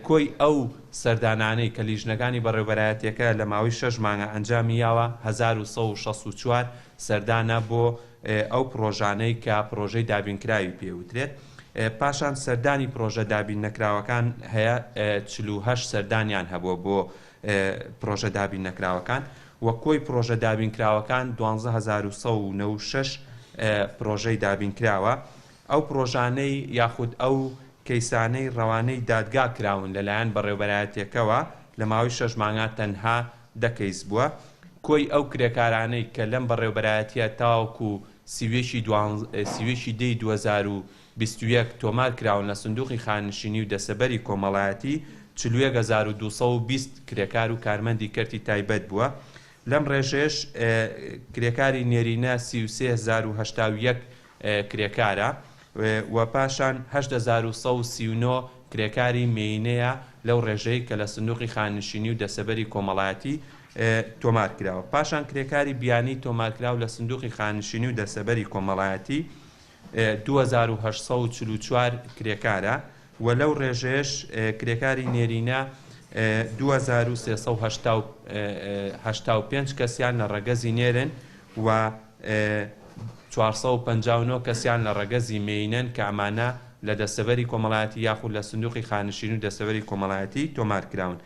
کۆی ئەو سەردانانەی کە لیژنەکانی بەڕێوەبەرایەتیەکە لە ماوەی 6 مانگە ئەنجامیاوە 1164 سەردانە بۆ ئەو پرۆژانەی کە پرۆژەی دابینکراوی پێوترێت. پاشان سەردانی پرۆژە دابین نەکراوەکان هەیە 48 سەردانیان هەبووە بۆ پرۆژە دابین نەکراوەکان وە کۆی پرۆژە دابینکراوەکان 12196 پرۆژەی دابینکراوە. ئەو پرۆژانەی یاخود ئەو کەیسانەی ڕەوانەی دادگا کراون لەلایەن بەڕێوەبەرایەتیەکەوە لە ماوەی 6 مانگە تەنها دەکەیس بووە. کۆی ئەو کرێکارانەی کە لەم بەڕێوەبەرایەتیە تاوەکو سیوێشی دەی 2021 تۆمار کراون لە سندوقی خانشینی و دەسەبەری کۆمەڵایەتی 41220 کرێکار و کارمەندی کەرتی تایبەت بووە. لەم ڕێژەیەش کرێکاری نێرینە 33081 کرێکارە و پاشان 8139 کرێکاری مێینەیە لەو ڕێژەی کە لە سندوقی خانشینی و دەسەبەری کۆمەڵایەتی تۆمار کراوە. پاشان کرێکاری بیانی تۆمارکراو لە سندوقی خانشینی و دەسەبەری کۆمەڵایەتی 2844 کرێکارە و لەو ڕێژەیەش کرێکاری نێرینە 2385 کەسیان لە ڕەگەزی نێرن و 459 کەسیان لە ڕەگەزی مێینەن کە ئەمانە لە دەسەبەری کۆمەڵایەتی یاخود لە سندوقی خانشین و دەسەبەری کۆمەڵایەتی تۆمار کراون.